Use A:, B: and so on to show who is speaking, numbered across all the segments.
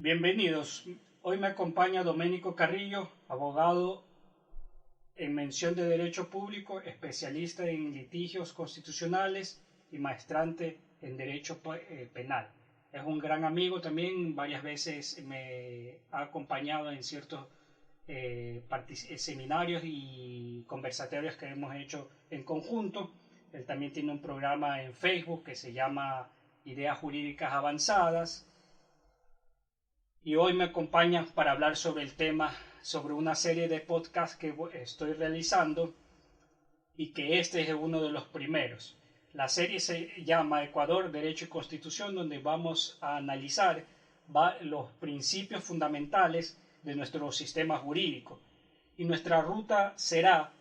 A: Bienvenidos. Hoy me acompaña Domenico Carrillo, abogado en mención de Derecho Público, especialista en litigios constitucionales y maestrante en Derecho Penal. Es un gran amigo también, varias veces me ha acompañado en ciertos seminarios y conversatorios que hemos hecho en conjunto. Él también tiene un programa en Facebook que se llama Ideas Jurídicas Avanzadas. Y hoy me acompaña para hablar sobre el tema, sobre una serie de podcasts que estoy realizando y que este es uno de los primeros. La serie se llama Ecuador, Derecho y Constitución, donde vamos a analizar los principios fundamentales de nuestro sistema jurídico. Y nuestra ruta será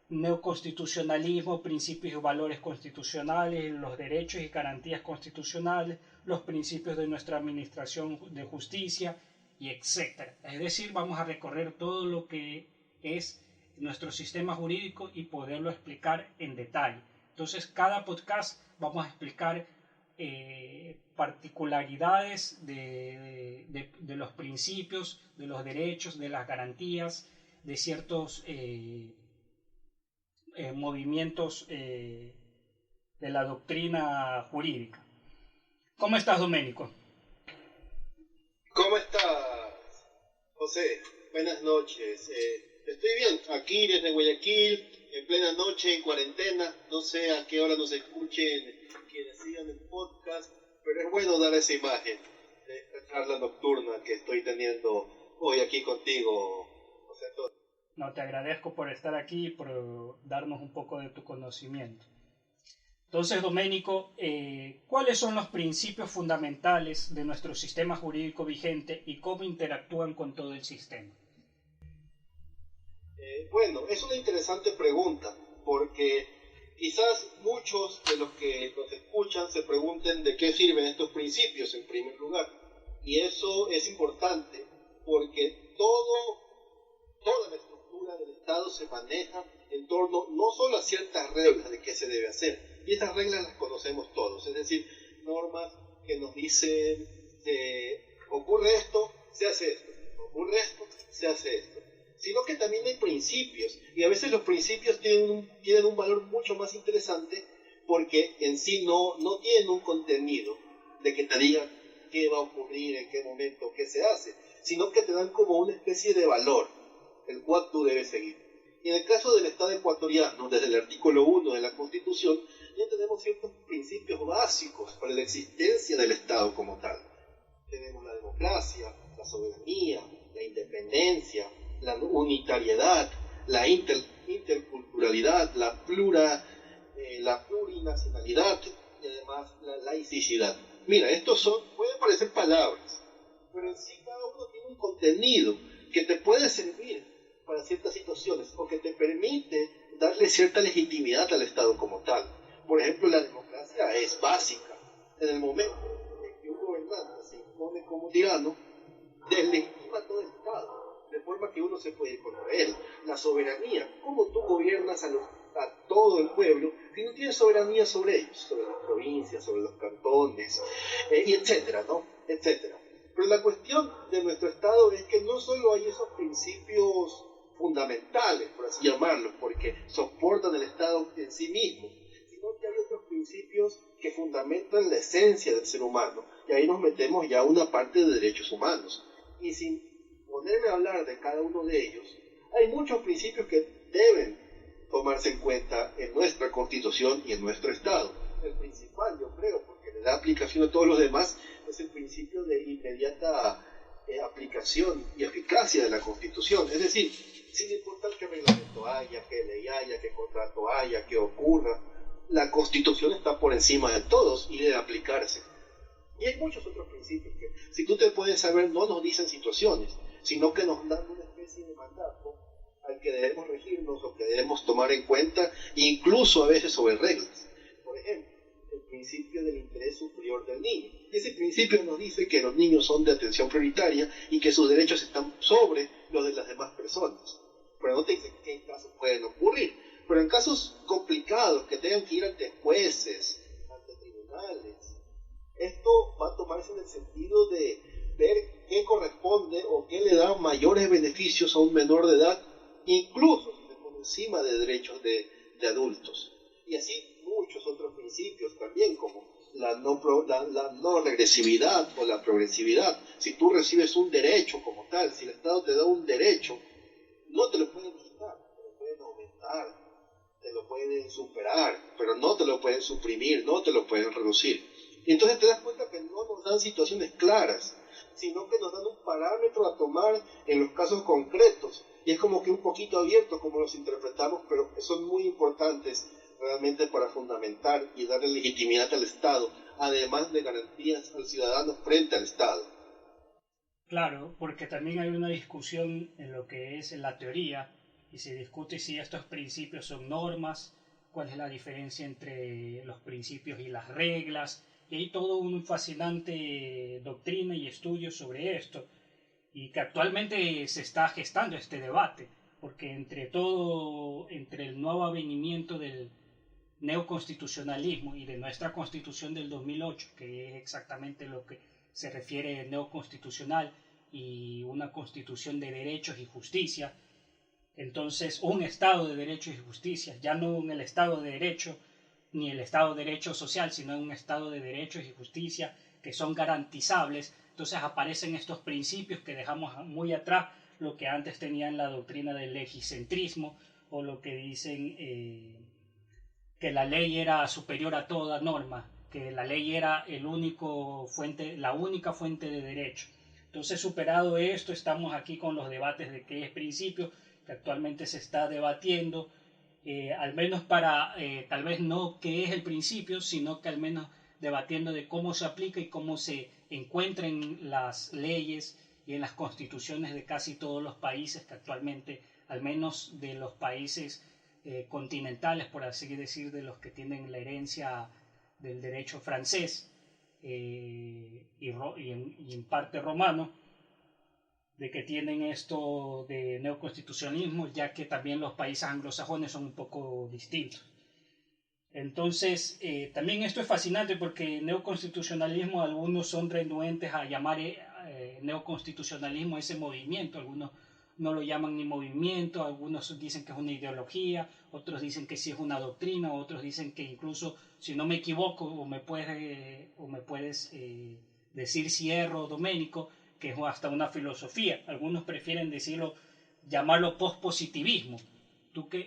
A: neoconstitucionalismo, principios y valores constitucionales, los derechos y garantías constitucionales, los principios de nuestra administración de justicia, y etc. Es decir, vamos a recorrer todo lo que es nuestro sistema jurídico y poderlo explicar en detalle. Entonces, cada podcast vamos a explicar particularidades de los principios, de los derechos, de las garantías, de ciertos movimientos de la doctrina jurídica. ¿Cómo estás, Domenico?
B: ¿Cómo estás, José? Buenas noches. Estoy bien, aquí desde Guayaquil, en plena noche, en cuarentena. No sé a qué hora nos escuchen quienes sigan el podcast, pero es bueno dar esa imagen de esta charla nocturna que estoy teniendo hoy aquí contigo, José Antonio.
A: No, te agradezco por estar aquí y por darnos un poco de tu conocimiento. Entonces, Domenico, ¿cuáles son los principios fundamentales de nuestro sistema jurídico vigente y cómo interactúan con todo el sistema?
B: Bueno, es una interesante pregunta, porque quizás muchos de los que nos escuchan se pregunten de qué sirven estos principios en primer lugar. Y eso es importante, porque toda la estructura del Estado se maneja en torno no solo a ciertas reglas de qué se debe hacer, y estas reglas las conocemos todos, es decir, normas que nos dicen ocurre esto, se hace esto, ocurre esto, se hace esto, sino que también hay principios, y a veces los principios tienen un valor mucho más interesante porque en sí no tienen un contenido de que te digan qué va a ocurrir, en qué momento, qué se hace, sino que te dan como una especie de valor, el cual tú debes seguir. Y en el caso del Estado ecuatoriano, desde el artículo 1 de la Constitución, ya tenemos ciertos principios básicos para la existencia del Estado como tal. Tenemos la democracia, la soberanía, la independencia, la unitariedad, la interculturalidad, la plurinacionalidad y además la laicidad. Mira, pueden parecer palabras, pero en sí cada uno tiene un contenido que te puede servir para ciertas situaciones o que te permite darle cierta legitimidad al Estado como tal. Por ejemplo, la democracia es básica. En el momento en que un gobernante se impone como tirano, deslegitima todo el Estado, de forma que uno se puede ir contra él. La soberanía, ¿cómo tú gobiernas a todo el pueblo si no tienes soberanía sobre ellos, sobre las provincias, sobre los cantones, y etcétera, ¿no? Etcétera. Pero la cuestión de nuestro Estado es que no solo hay esos principios fundamentales, por así llamarlos, porque soportan el Estado en sí mismo, sino que hay otros principios que fundamentan la esencia del ser humano, y ahí nos metemos ya a una parte de derechos humanos. Y sin ponerme a hablar de cada uno de ellos, hay muchos principios que deben tomarse en cuenta en nuestra Constitución y en nuestro Estado. El principal, yo creo, porque le da aplicación a todos los demás, es el principio de inmediata aplicación y eficacia de la Constitución. Es decir, sin importar qué reglamento haya, qué ley haya, qué contrato haya, qué ocurra, la Constitución está por encima de todos y debe aplicarse. Y hay muchos otros principios que, si tú te puedes saber, no nos dicen situaciones, sino que nos dan una especie de mandato al que debemos regirnos o que debemos tomar en cuenta, incluso a veces sobre reglas. Por ejemplo, el principio del interés superior del niño. Ese principio nos dice que los niños son de atención prioritaria y que sus derechos están sobre los de las demás personas. Pero no te dice qué casos pueden ocurrir. Pero en casos complicados, que tengan que ir ante jueces, ante tribunales, esto va a tomarse en el sentido de ver qué mayores beneficios a un menor de edad, incluso por encima de derechos de adultos. Y así muchos otros principios también, como la no regresividad o la progresividad. Si tú recibes un derecho como tal, si el Estado te da un derecho, no te lo pueden quitar, te lo pueden aumentar, te lo pueden superar, pero no te lo pueden suprimir, no te lo pueden reducir. Y entonces te das cuenta que no nos dan situaciones claras, sino que nos dan un parámetro a tomar en los casos concretos. Y es como que un poquito abierto como los interpretamos, pero son muy importantes realmente para fundamentar y darle legitimidad al Estado, además de garantías al ciudadano frente al Estado.
A: Claro, porque también hay una discusión en lo que es la teoría y se discute si estos principios son normas, cuál es la diferencia entre los principios y las reglas, y hay todo un fascinante doctrina y estudio sobre esto, y que actualmente se está gestando este debate, porque entre el nuevo avenimiento del neoconstitucionalismo y de nuestra constitución del 2008, que es exactamente lo que se refiere a neoconstitucional y una constitución de derechos y justicia, entonces un Estado de derechos y justicia, ya no en el Estado de derecho ni el Estado de derecho social, sino en un Estado de derechos y justicia que son garantizables, entonces aparecen estos principios que dejamos muy atrás, lo que antes tenían la doctrina del legicentrismo o lo que dicen que la ley era superior a toda norma, que la ley era la única fuente de derecho. Entonces, superado esto, estamos aquí con los debates de qué es principio, que actualmente se está debatiendo, al menos para, tal vez no qué es el principio, sino que al menos debatiendo de cómo se aplica y cómo se encuentra en las leyes y en las constituciones de casi todos los países que actualmente, al menos de los países continentales, por así decir, de los que tienen la herencia del derecho francés y en parte romano, de que tienen esto de neoconstitucionalismo, ya que también los países anglosajones son un poco distintos. Entonces, también esto es fascinante porque neoconstitucionalismo, algunos son renuentes a llamar neoconstitucionalismo ese movimiento, algunos no lo llaman ni movimiento, algunos dicen que es una ideología, otros dicen que sí es una doctrina, otros dicen que incluso, si no me equivoco, o me puedes decir si erro, Doménico, que es hasta una filosofía. Algunos prefieren llamarlo pospositivismo,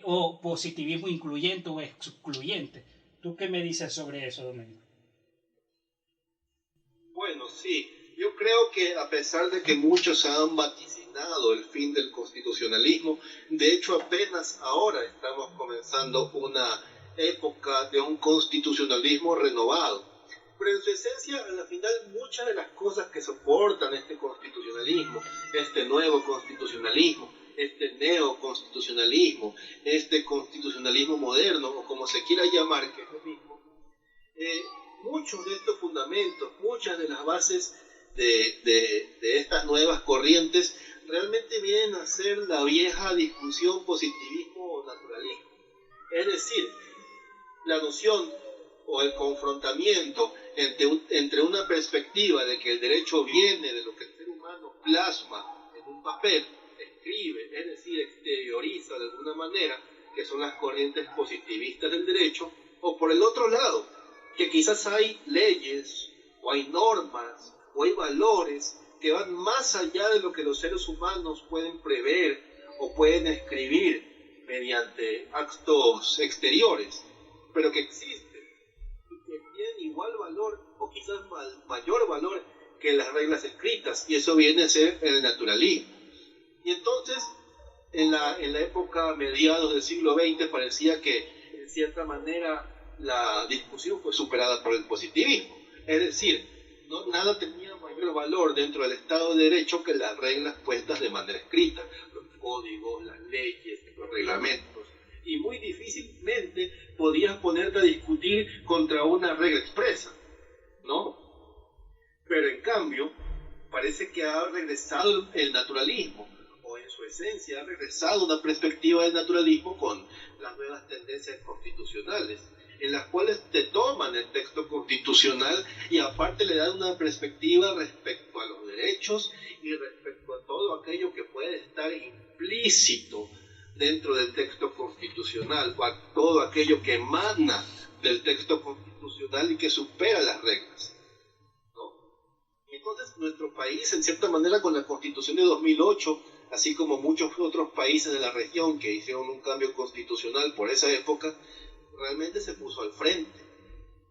A: o positivismo incluyente o excluyente. ¿Tú qué me dices sobre eso, Doménico?
B: Bueno, sí, yo creo que a pesar de que muchos han vaticinado el fin del constitucionalismo, de hecho apenas ahora estamos comenzando una época de un constitucionalismo renovado. Pero en su esencia, a la final, muchas de las cosas que soportan este constitucionalismo, este nuevo constitucionalismo, este neoconstitucionalismo, este constitucionalismo moderno, o como se quiera llamar, que es lo mismo, muchos de estos fundamentos, muchas de las bases de estas nuevas corrientes realmente vienen a ser la vieja discusión positivismo o naturalismo. Es decir, la noción o el confrontamiento entre una perspectiva de que el derecho viene de lo que el ser humano plasma en un papel, escribe, es decir, exterioriza de alguna manera, que son las corrientes positivistas del derecho, o por el otro lado, que quizás hay leyes, o hay normas, o hay valores que van más allá de lo que los seres humanos pueden prever o pueden escribir mediante actos exteriores, pero que existen y que tienen igual valor o quizás mayor valor que las reglas escritas, y eso viene a ser el naturalismo. Y entonces, en la época mediados del siglo XX parecía que, en cierta manera, la discusión fue superada por el positivismo. Es decir, nada tenía mayor valor dentro del Estado de Derecho que las reglas puestas de manera escrita, los códigos, las leyes, los reglamentos. Y muy difícilmente podías ponerte a discutir contra una regla expresa, ¿no? Pero en cambio, parece que ha regresado el naturalismo, o en su esencia ha regresado una perspectiva del naturalismo con las nuevas tendencias constitucionales, en las cuales te toman el texto constitucional y aparte le dan una perspectiva respecto a los derechos y respecto a todo aquello que puede aquello que emana del texto constitucional y que supera las reglas, ¿no? Entonces, nuestro país, en cierta manera, con la Constitución de 2008, así como muchos otros países de la región que hicieron un cambio constitucional por esa época, realmente se puso al frente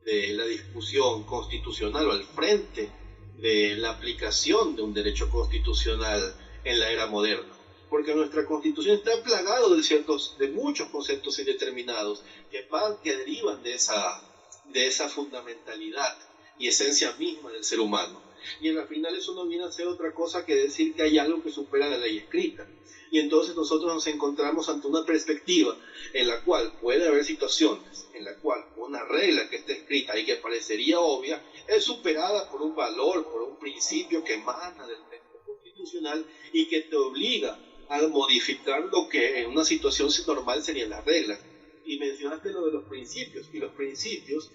B: de la discusión constitucional o al frente de la aplicación de un derecho constitucional en la era moderna. Porque nuestra Constitución está plagado de muchos conceptos indeterminados que derivan de esa fundamentalidad y esencia misma del ser humano. Y al final eso no viene a ser otra cosa que decir que hay algo que supera la ley escrita. Y entonces nosotros nos encontramos ante una perspectiva en la cual puede haber situaciones en la cual una regla que está escrita y que parecería obvia es superada por un valor, por un principio que emana del texto constitucional y que te obliga a modificar lo que en una situación normal serían las reglas. Y mencionaste lo de los principios, y los principios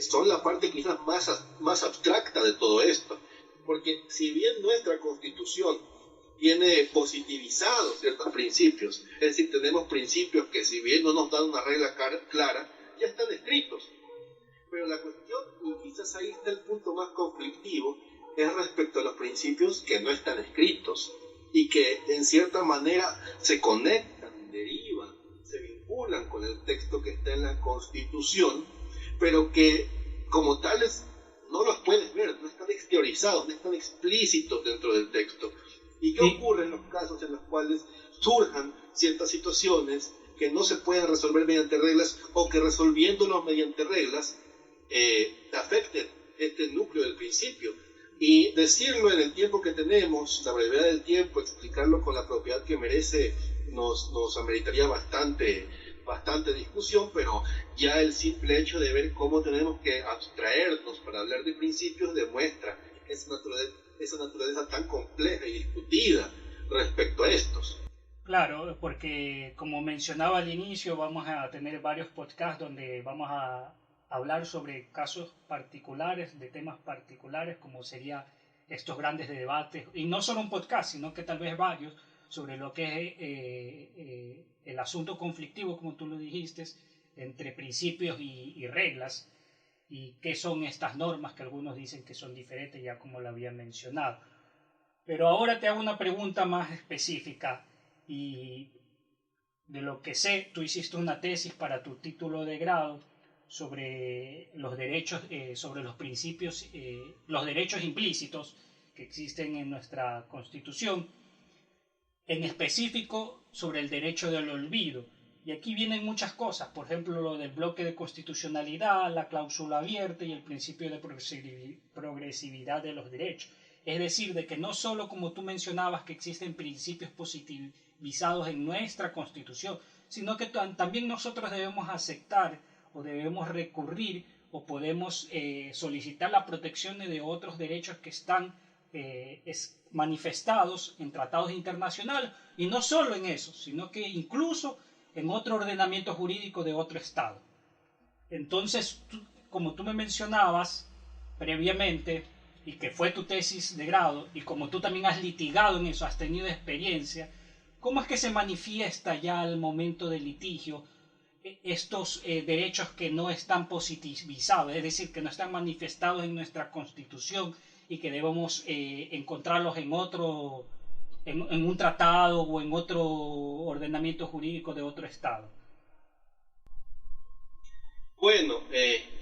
B: son la parte quizás más abstracta de todo esto, porque si bien nuestra Constitución tiene positivizados ciertos principios, es decir, tenemos principios que si bien no nos dan una regla clara, ya están escritos. Pero la cuestión, y quizás ahí está el punto más conflictivo, es respecto a los principios que no están escritos y que en cierta manera se conectan, derivan, se vinculan con el texto que está en la Constitución, pero que como tales no los puedes ver, no están exteriorizados, no están explícitos dentro del texto. ¿Y qué ocurre en los casos en los cuales surjan ciertas situaciones que no se pueden resolver mediante reglas o que resolviéndolos mediante reglas afecten este núcleo del principio? Y decirlo en el tiempo que tenemos, la brevedad del tiempo, explicarlo con la propiedad que merece, nos ameritaría bastante discusión, pero ya el simple hecho de ver cómo tenemos que abstraernos para hablar de principios demuestra esa naturaleza tan compleja y discutida respecto a estos.
A: Claro, porque como mencionaba al inicio, vamos a tener varios podcasts donde vamos a hablar sobre casos particulares, de temas particulares, como serían estos grandes debates, y no solo un podcast, sino que tal vez varios, sobre lo que es el asunto conflictivo, como tú lo dijiste, entre principios y reglas, y qué son estas normas que algunos dicen que son diferentes, ya como lo había mencionado. Pero ahora te hago una pregunta más específica, y de lo que sé, tú hiciste una tesis para tu título de grado sobre los derechos, sobre los principios, los derechos implícitos que existen en nuestra Constitución, en específico sobre el derecho del olvido. Y aquí vienen muchas cosas, por ejemplo, lo del bloque de constitucionalidad, la cláusula abierta y el principio de progresividad de los derechos. Es decir, de que no solo, como tú mencionabas, que existen principios positivizados en nuestra Constitución, sino que también nosotros debemos aceptar o debemos recurrir o podemos solicitar la protección de otros derechos que están manifestados en tratados internacionales, y no solo en eso, sino que incluso en otro ordenamiento jurídico de otro estado. Entonces, como tú me mencionabas previamente, y que fue tu tesis de grado, y como tú también has litigado en eso, has tenido experiencia, ¿cómo es que se manifiesta ya al momento del litigio estos derechos que no están positivizados, es decir, que no están manifestados en nuestra Constitución y que debemos encontrarlos en un tratado o en otro ordenamiento jurídico de otro estado?
B: Bueno,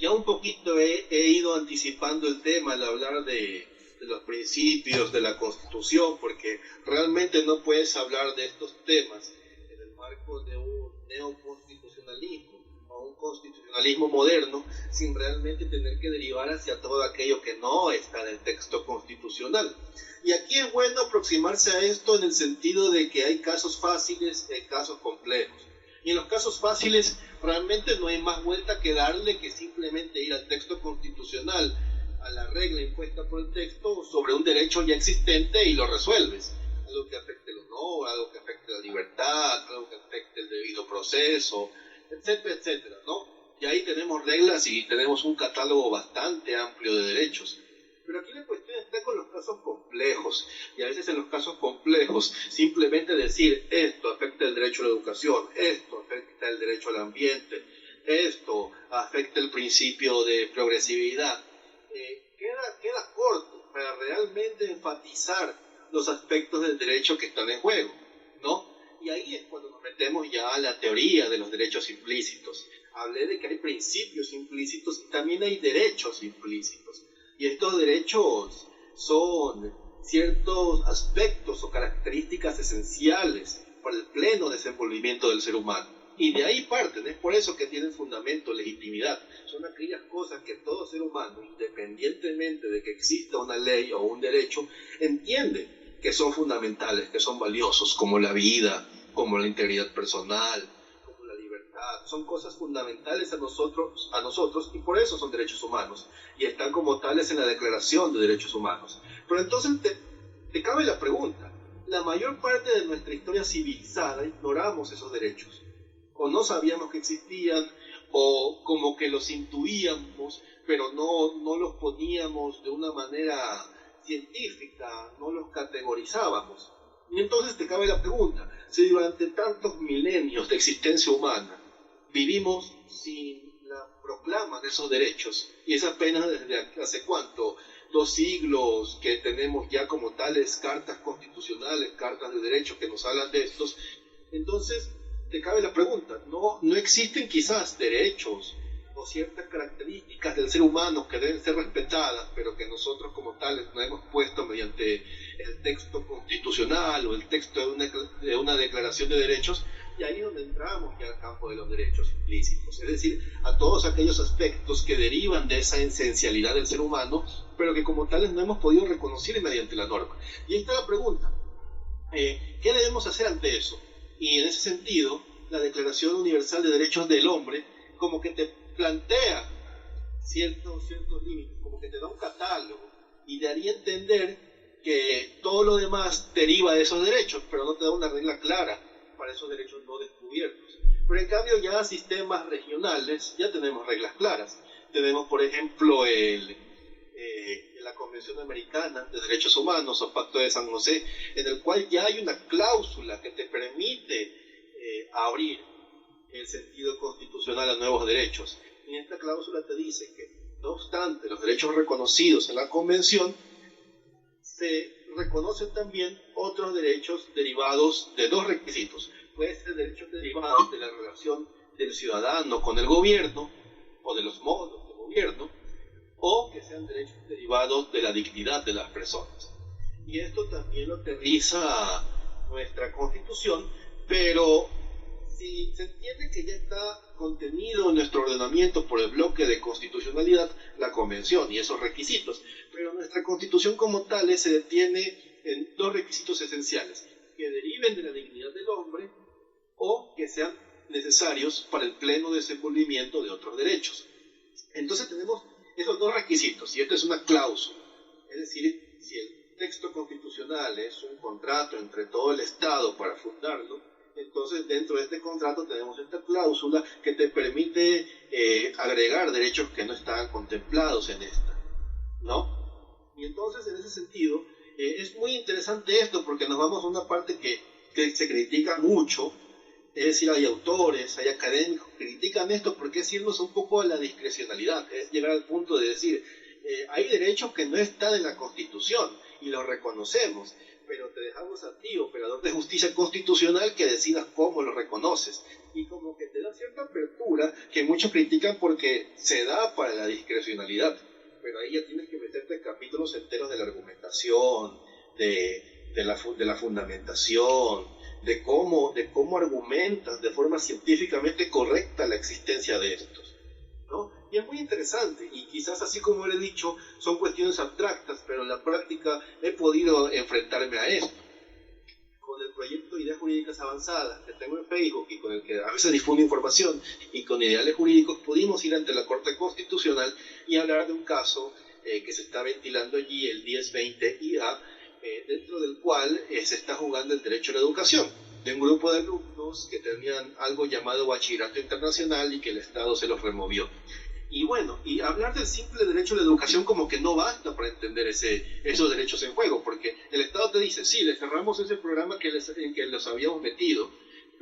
B: ya un poquito he ido anticipando el tema al hablar de los principios de la Constitución, porque realmente no puedes hablar de estos temas en el marco de un neoconstitucionalismo o un constitucionalismo moderno sin realmente tener que derivar hacia todo aquello que no está en el texto constitucional. Y aquí es bueno aproximarse a esto en el sentido de que hay casos fáciles y hay casos complejos. Y en los casos fáciles realmente no hay más vuelta que darle que simplemente ir al texto constitucional, a la regla impuesta por el texto sobre un derecho ya existente y lo resuelves. Algo que afecte el honor, algo que afecte la libertad, algo que afecte el debido proceso, etcétera, etcétera, ¿no? Y ahí tenemos reglas y tenemos un catálogo bastante amplio de derechos. Pero aquí la cuestión está con los casos complejos, y a veces en los casos complejos simplemente decir esto afecta el derecho a la educación, esto afecta el derecho al ambiente, esto afecta el principio de progresividad, queda corto para realmente enfatizar los aspectos del derecho que están en juego, ¿no? Y ahí es cuando nos metemos ya a la teoría de los derechos implícitos. Hablé de que hay principios implícitos y también hay derechos implícitos. Y estos derechos son ciertos aspectos o características esenciales para el pleno desenvolvimiento del ser humano. Y de ahí parten, es por eso que tienen fundamento, legitimidad. Son aquellas cosas que todo ser humano, independientemente de que exista una ley o un derecho, entiende que son fundamentales, que son valiosos, como la vida, como la integridad personal, como la libertad. Son cosas fundamentales a nosotros y por eso son derechos humanos. Y están como tales en la Declaración de Derechos Humanos. Pero entonces te cabe la pregunta. La mayor parte de nuestra historia civilizada ignoramos esos derechos. O no sabíamos que existían, o como que los intuíamos, pero no los poníamos de una manera científica, no los categorizábamos. Y entonces te cabe la pregunta, si durante tantos milenios de existencia humana vivimos sin la proclama de esos derechos, y es apenas desde hace cuánto, 2 siglos que tenemos ya como tales cartas constitucionales, cartas de derechos que nos hablan de estos, entonces te cabe la pregunta, ¿no existen quizás derechos o ciertas características del ser humano que deben ser respetadas, pero que nosotros como tales no hemos puesto mediante el texto constitucional o el texto de una declaración de derechos? Y ahí es donde entramos ya al campo de los derechos implícitos, es decir, a todos aquellos aspectos que derivan de esa esencialidad del ser humano, pero que como tales no hemos podido reconocer mediante la norma. Y ahí está la pregunta, ¿qué debemos hacer ante eso? Y en ese sentido, la Declaración Universal de Derechos del Hombre como que te plantea ciertos límites, como que te da un catálogo y te haría entender que todo lo demás deriva de esos derechos, pero no te da una regla clara para esos derechos no descubiertos. Pero en cambio ya sistemas regionales ya tenemos reglas claras. Tenemos, por ejemplo, la Convención Americana de Derechos Humanos o Pacto de San José, en el cual ya hay una cláusula que te permite abrir el sentido constitucional a nuevos derechos. Y esta cláusula te dice que, no obstante los derechos reconocidos en la Convención, se reconocen también otros derechos derivados de 2 requisitos. Puede ser derechos derivados de la relación del ciudadano con el gobierno o de los modos de gobierno, o que sean derechos derivados de la dignidad de las personas. Y esto también lo aterriza nuestra Constitución, pero si se entiende que ya está contenido en nuestro ordenamiento por el bloque de constitucionalidad, la Convención y esos requisitos, pero nuestra Constitución como tal se detiene en 2 requisitos esenciales, que deriven de la dignidad del hombre o que sean necesarios para el pleno desenvolvimiento de otros derechos. Entonces tenemos esos 2 requisitos, y esto es una cláusula, es decir, si el texto constitucional es un contrato entre todo el Estado para fundarlo, entonces dentro de este contrato tenemos esta cláusula que te permite agregar derechos que no estaban contemplados en esta, ¿no? Y entonces en ese sentido es muy interesante esto porque nos vamos a una parte que se critica mucho. Es decir, hay autores, hay académicos que critican esto porque es irnos un poco a la discrecionalidad, es llegar al punto de decir, hay derechos que no están en la Constitución y los reconocemos, pero te dejamos a ti, operador de justicia constitucional, que decidas cómo lo reconoces. Y como que te da cierta apertura que muchos critican porque se da para la discrecionalidad, pero ahí ya tienes que meterte capítulos enteros de la argumentación, de la fundamentación, de cómo argumentas de forma científicamente correcta la existencia de estos, ¿no? Y es muy interesante, y quizás así como le he dicho, son cuestiones abstractas, pero en la práctica he podido enfrentarme a esto. Con el proyecto de Ideas Jurídicas Avanzadas que tengo en Facebook y con el que a veces difundo información, y con Ideales Jurídicos pudimos ir ante la Corte Constitucional y hablar de un caso que se está ventilando allí, el 1020 IA, dentro del cual se está jugando el derecho a la educación, de un grupo de alumnos que tenían algo llamado bachillerato internacional y que el Estado se los removió. Y bueno, y hablar del simple derecho a la educación como que no basta para entender esos derechos en juego, porque el Estado te dice, sí, le cerramos ese programa en que los habíamos metido,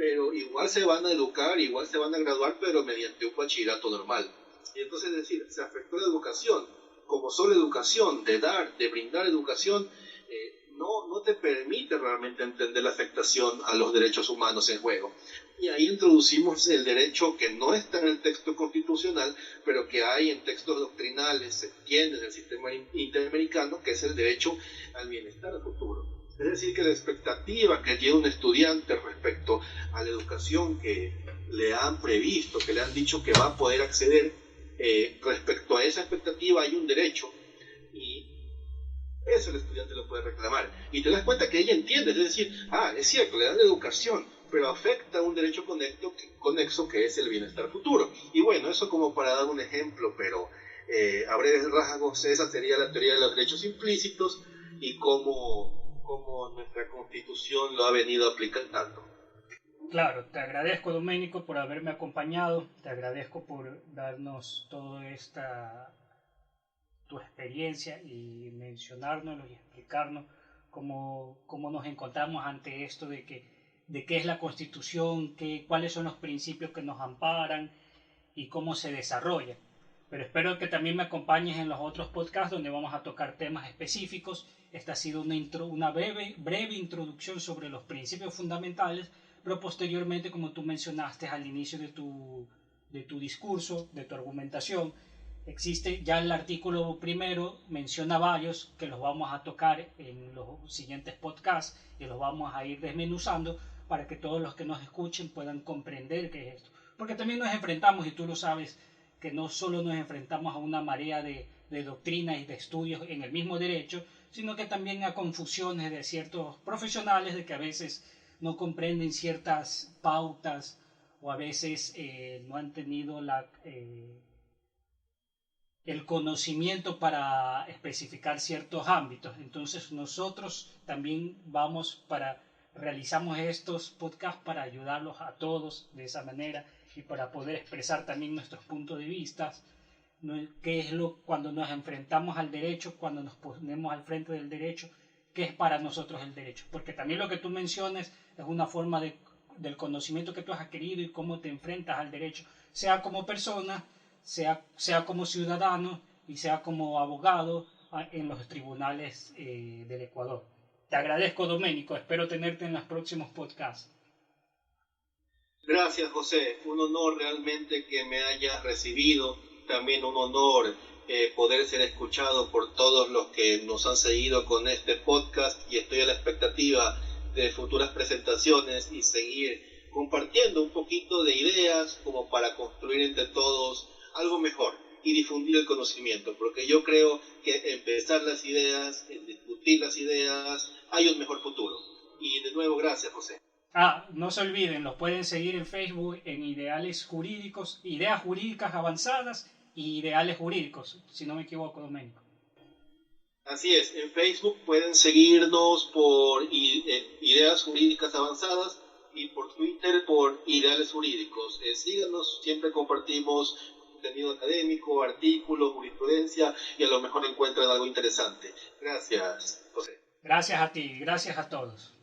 B: pero igual se van a educar, igual se van a graduar, pero mediante un bachillerato normal. Y entonces, es decir, se afectó la educación, como solo educación, de brindar educación, no te permite realmente entender la afectación a los derechos humanos en juego. Y ahí introducimos el derecho que no está en el texto constitucional, pero que hay en textos doctrinales, se tiene en el sistema interamericano, que es el derecho al bienestar futuro. Es decir, que la expectativa que tiene un estudiante respecto a la educación que le han previsto, que le han dicho que va a poder acceder, respecto a esa expectativa hay un derecho, y eso el estudiante lo puede reclamar. Y te das cuenta que ella entiende, es decir, es cierto, le dan educación, pero afecta un derecho conexo que es el bienestar futuro. Y bueno, eso como para dar un ejemplo, pero a breves rasgos esa sería la teoría de los derechos implícitos y cómo nuestra Constitución lo ha venido aplicando.
A: Claro, te agradezco, Doménico, por haberme acompañado, te agradezco por darnos toda tu experiencia y mencionárnoslo y explicarnos cómo nos encontramos ante esto de qué es la Constitución, cuáles son los principios que nos amparan y cómo se desarrolla. Pero espero que también me acompañes en los otros podcasts donde vamos a tocar temas específicos. Esta ha sido una breve introducción sobre los principios fundamentales, pero posteriormente, como tú mencionaste al inicio de tu discurso, de tu argumentación, existe ya el artículo primero, menciona varios que los vamos a tocar en los siguientes podcasts y los vamos a ir desmenuzando para que todos los que nos escuchen puedan comprender qué es esto. Porque también nos enfrentamos, y tú lo sabes, que no solo nos enfrentamos a una marea de doctrinas y de estudios en el mismo derecho, sino que también a confusiones de ciertos profesionales de que a veces no comprenden ciertas pautas o a veces no han tenido el conocimiento para especificar ciertos ámbitos. Entonces nosotros también realizamos estos podcasts para ayudarlos a todos de esa manera y para poder expresar también nuestros puntos de vista, qué es cuando nos enfrentamos al derecho, cuando nos ponemos al frente del derecho, qué es para nosotros el derecho. Porque también lo que tú mencionas es una forma del conocimiento que tú has adquirido y cómo te enfrentas al derecho, sea como persona, sea como ciudadano y sea como abogado en los tribunales del Ecuador. Te agradezco, Doménico. Espero tenerte en los próximos podcasts.
B: Gracias, José. Un honor realmente que me hayas recibido. También un honor poder ser escuchado por todos los que nos han seguido con este podcast, y estoy a la expectativa de futuras presentaciones y seguir compartiendo un poquito de ideas como para construir entre todos algo mejor y difundir el conocimiento, porque yo creo que empezar las ideas, en discutir las ideas, hay un mejor futuro. Y de nuevo, gracias, José.
A: No se olviden, los pueden seguir en Facebook en Ideales Jurídicos, Ideas Jurídicas Avanzadas y Ideales Jurídicos, si no me equivoco, Doménico.
B: Así es, en Facebook pueden seguirnos por Ideas Jurídicas Avanzadas y por Twitter por Ideales Jurídicos. Síganos, siempre compartimos contenido académico, artículos, jurisprudencia, y a lo mejor encuentran algo interesante. Gracias, José.
A: Gracias a ti, gracias a todos.